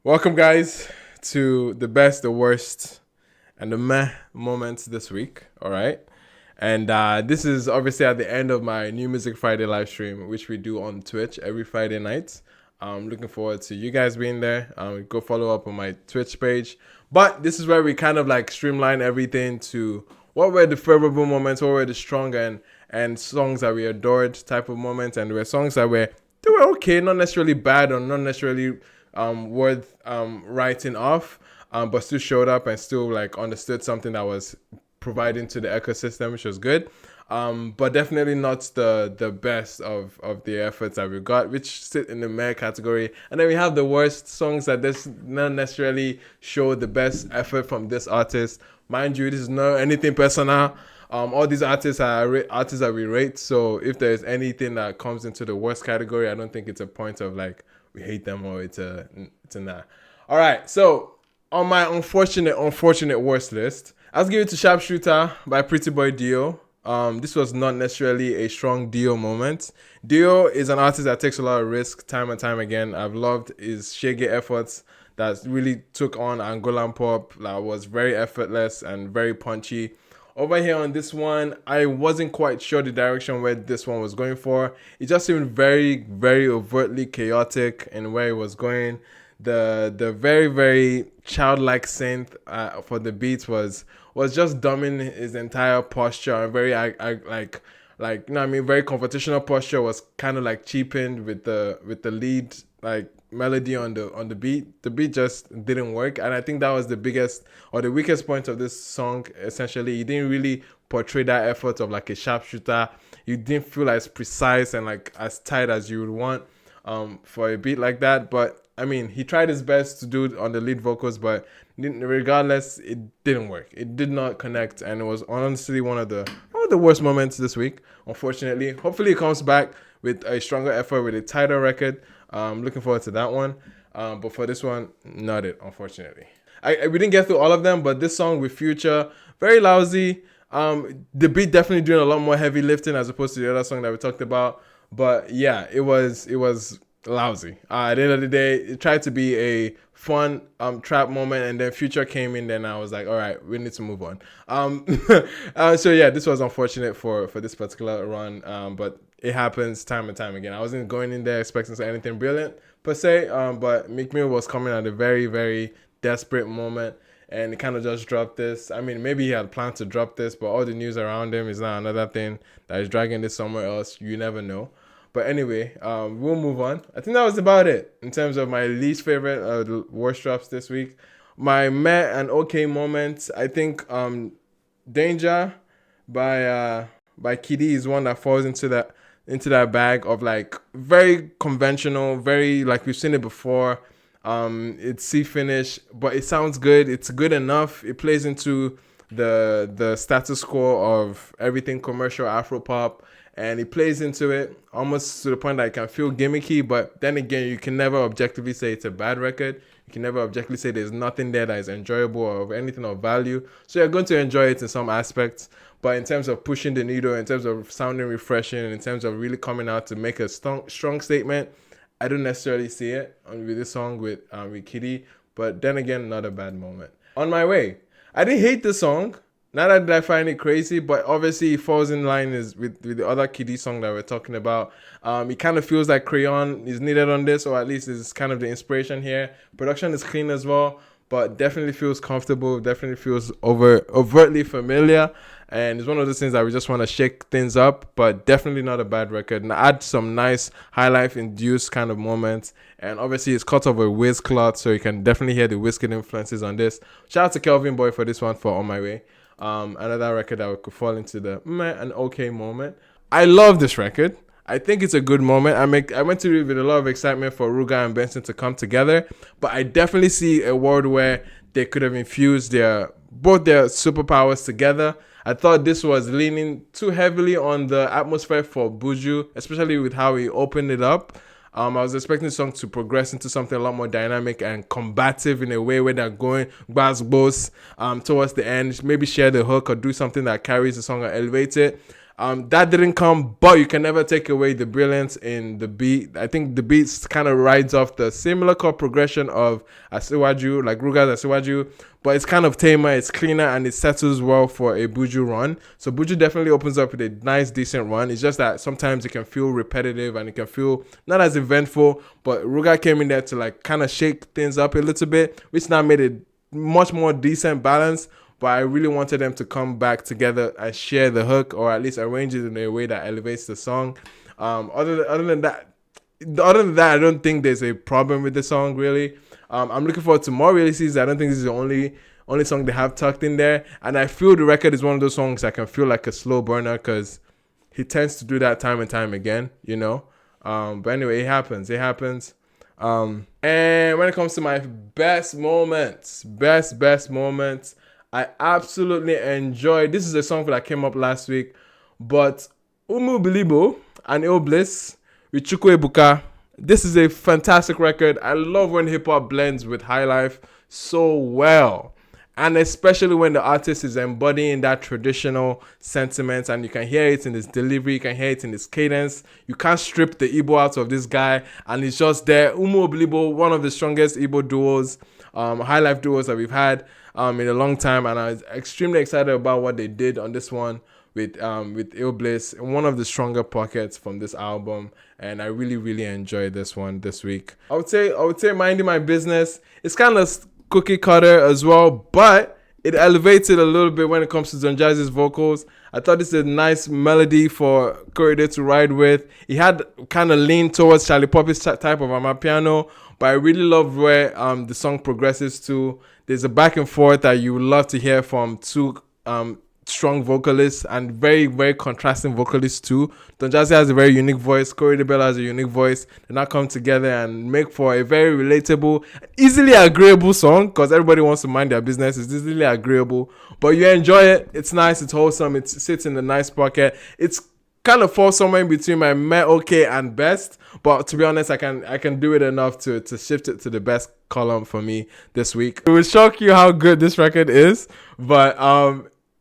Welcome, guys, to the best, the worst, and the meh moments this week. All right. And this is obviously at the end of my New Music Friday live stream, which we do on Twitch every Friday night. I'm looking forward to you guys being there. Go follow up on my Twitch page. But this is where we kind of like streamline everything to what were the favorable moments, what were the strong and songs that we adored type of moments, and there were songs that were okay, not necessarily bad or not necessarily worth writing off, but still showed up and still like understood something that was providing to the ecosystem, which was good. But definitely not the best of the efforts that we got, which sit in the meh category. And then we have the worst songs that does not necessarily show the best effort from this artist. Mind you, this is not anything personal. All these artists are artists that we rate. So if there's anything that comes into the worst category, I don't think it's a point of like we hate them or it's a nah. All right, so on my unfortunate worst list, I'll give it to Sharpshooter by Pretty Boy Dio. This was not necessarily a strong Dio moment. Dio is an artist that takes a lot of risk time and time again. I've loved his Shege efforts that really took on Angolan pop. That was very effortless and very punchy. Over here on this one, I wasn't quite sure the direction where this one was going for. It just seemed very, very overtly chaotic in where it was going. The very, very childlike synth for the beats was just dumbing his entire posture. And very like you know what I mean, very confrontational posture was kind of like cheapened with the lead like melody on the beat. The beat just didn't work, and I think that was the biggest or the weakest point of this song. Essentially, he didn't really portray that effort of like a sharpshooter. You didn't feel as precise and like as tight as you would want for a beat like that. But I mean, he tried his best to do it on the lead vocals, but regardless, it didn't work. It did not connect, and it was honestly one of the worst moments this week. Unfortunately, hopefully, he comes back with a stronger effort with a tighter record. Looking forward to that one. But for this one, not it, unfortunately. We didn't get through all of them, but this song with Future, very lousy. The beat definitely doing a lot more heavy lifting as opposed to the other song that we talked about. But yeah, it was lousy. At the end of the day, it tried to be a fun trap moment, and then Future came in. Then I was like, all right, we need to move on. So yeah, this was unfortunate for this particular run, but it happens time and time again. I wasn't going in there expecting anything brilliant per se, but Meek Mill was coming at a very, very desperate moment, and he kind of just dropped this. I mean, maybe he had planned to drop this, but all the news around him is now another thing that is dragging this somewhere else. You never know. But anyway, we'll move on. I think that was about it in terms of my least favorite, the worst drops this week. My meh and okay moments, I think Danger by Kiddy is one that falls into that bag of like very conventional, very like we've seen it before. It's C finish, but it sounds good. It's good enough. It plays into the status quo of everything commercial Afro pop, and it plays into it almost to the point that it can feel gimmicky. But then again, you can never objectively say it's a bad record. You can never objectively say there's nothing there that is enjoyable or of anything of value. So you're going to enjoy it in some aspects. But in terms of pushing the needle, in terms of sounding refreshing, in terms of really coming out to make a strong statement, I don't necessarily see it with this song with Kitty. But then again, not a bad moment. On My Way, I didn't hate the song. Not that I find it crazy, but obviously it falls in line with the other Kitty song that we're talking about. It kind of feels like Crayon is needed on this, or at least is kind of the inspiration here. Production is clean as well, but definitely feels comfortable, definitely feels overtly familiar. And it's one of those things that we just want to shake things up, but definitely not a bad record. And add some nice high life induced kind of moments. And obviously it's cut off a whiz cloth, so you can definitely hear the Wizkid influences on this. Shout out to Kelvin Boy for this one for On My Way. Another record that could fall into the meh and okay moment. I love this record. I think it's a good moment. I went to it with a lot of excitement for Ruga and Bnxn to come together, but I definitely see a world where they could have infused both their superpowers together. I thought this was leaning too heavily on the atmosphere for Buju, especially with how he opened it up. I was expecting the song to progress into something a lot more dynamic and combative in a way where they're going towards the end. Maybe share the hook or do something that carries the song or elevate it. That didn't come, but you can never take away the brilliance in the beat. I think the beats kind of rides off the similar chord progression of Asiwaju, like Ruga's Asiwaju, but it's kind of tamer, it's cleaner, and it settles well for a Buju run. So Buju definitely opens up with a nice, decent run. It's just that sometimes it can feel repetitive and it can feel not as eventful, but Ruga came in there to like kind of shake things up a little bit, which now made it much more decent balance. But I really wanted them to come back together and share the hook, or at least arrange it in a way that elevates the song. Other than that, I don't think there's a problem with the song really. I'm looking forward to more releases. I don't think this is the only song they have tucked in there, and I feel the record is one of those songs that can feel like a slow burner because he tends to do that time and time again, you know. But anyway, it happens. And when it comes to my best moments, I absolutely enjoyed. This is a song that came up last week, but Umu Bilibo and Il Bliss with Chukwu Ebuka. This is a fantastic record. I love when hip hop blends with high life so well, and especially when the artist is embodying that traditional sentiment, and you can hear it in his delivery, you can hear it in his cadence. You can't strip the Igbo out of this guy, and it's just there. Umu Bilibo, one of the strongest Igbo duos, high life duos that we've had in a long time, and I was extremely excited about what they did on this one with Il Bliss, one of the stronger pockets from this album, and I really enjoyed this one this week. I would say Minding My Business. It's kind of cookie cutter as well, but it elevated a little bit when it comes to Don Jazzy's vocals. I thought this is a nice melody for Korede to ride with. He had kind of leaned towards Charlie Puppy's type of amapiano, but I really love where the song progresses to. There's a back and forth that you would love to hear from two strong vocalists and very contrasting vocalists too. Don Jazzy has a very unique voice. Korede Bello has a unique voice. They now come together and make for a very relatable, easily agreeable song because everybody wants to mind their business. It's easily agreeable, but you enjoy it. It's nice. It's wholesome. It sits in a nice pocket. It's kind of falls somewhere in between my meh, okay, and best. But to be honest, I can do it enough to shift it to the best column for me this week. It will shock you how good this record is, but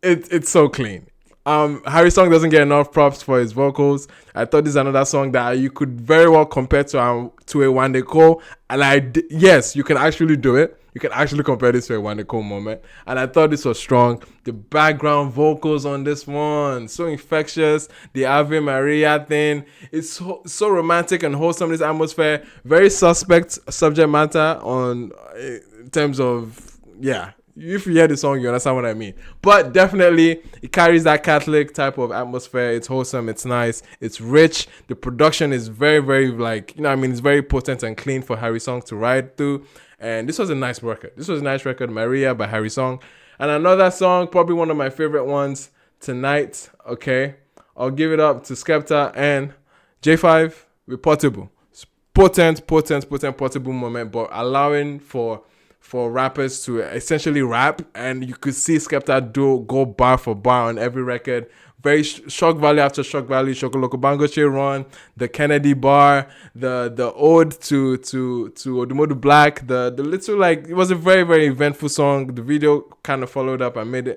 it's so clean. Harry Song doesn't get enough props for his vocals. I thought this is another song that you could very well compare to a Wande Cole, and yes, you can actually do it. You can actually compare this to a Wande Cole moment, and I thought this was strong. The background vocals on this one, so infectious. The Ave Maria thing, it's so romantic and wholesome. This atmosphere, very suspect subject matter in terms of if you hear the song, you understand what I mean. But definitely, it carries that Catholic type of atmosphere. It's wholesome. It's nice. It's rich. The production is very it's very potent and clean for Harry Song to ride through. And this was a nice record. Maria by Harry Song. And another song, probably one of my favorite ones tonight. Okay, I'll give it up to Skepta and J5 with Portable. It's potent Portable moment, but allowing for rappers to essentially rap, and you could see Skepta go bar for bar on every record. Very shock value after shock value. Shokoloko Bangoche run, the Kennedy bar, the ode to Odumodu Black, the little, like, it was a very eventful song. The video kind of followed up and made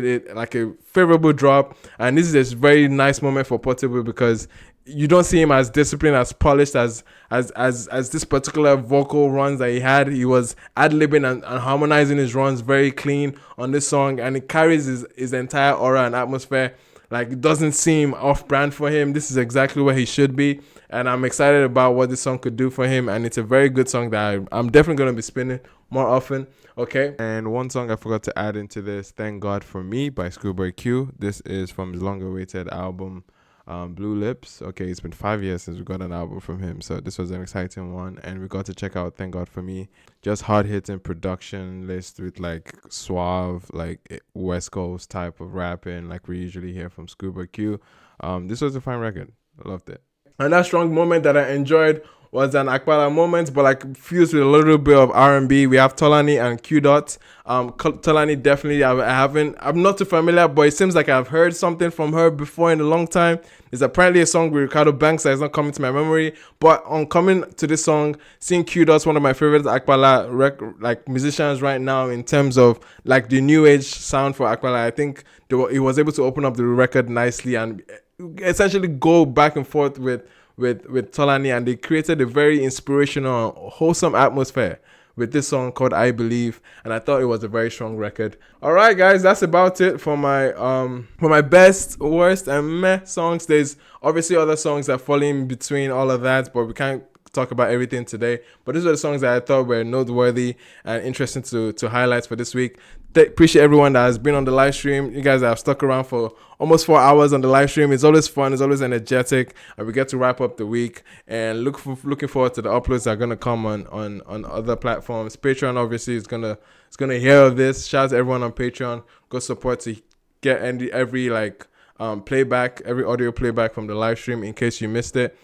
it like a favorable drop. And this is a very nice moment for Portable because you don't see him as disciplined, as polished as this particular vocal runs that he had. He was ad-libbing and harmonizing his runs very clean on this song, and it carries his entire aura and atmosphere. Like, it doesn't seem off-brand for him. This is exactly where he should be, and I'm excited about what this song could do for him, and it's a very good song that I'm definitely going to be spinning more often. Okay, and one song I forgot to add into this, Thank God For Me by Schoolboy Q. This is from his long-awaited album, Blue Lips. Okay, it's been 5 years since we got an album from him, so this was an exciting one, and we got to check out Thank God For Me. Just hard-hitting production list with like suave, like West Coast type of rapping like we usually hear from Scuba Q. This was a fine record. I loved it. And that strong moment that I enjoyed was an Akpala moment, but like fused with a little bit of R&B. We have Tolani and Q Dot. Tolani definitely, I'm not too familiar, but it seems like I've heard something from her before in a long time. There's apparently a song with Ricardo Banks that is not coming to my memory, but on coming to this song, seeing Q Dot's one of my favorite Akpala musicians right now in terms of like the new age sound for Akpala. I think he was able to open up the record nicely and essentially go back and forth with Tolani, and they created a very inspirational, wholesome atmosphere with this song called I Believe, and I thought it was a very strong record. All right, guys, that's about it for my best, worst, and meh songs. There's obviously other songs that fall in between all of that, but we can't talk about everything today. But these are the songs that I thought were noteworthy and interesting to highlight for this week. Appreciate everyone that has been on the live stream. You guys have stuck around for almost 4 hours on the live stream. It's always fun. It's always energetic, and we get to wrap up the week. And looking forward to the uploads that are gonna come on other platforms. Patreon obviously is gonna hear of this. Shout out to everyone on Patreon. Go support to get every playback, every audio playback from the live stream in case you missed it.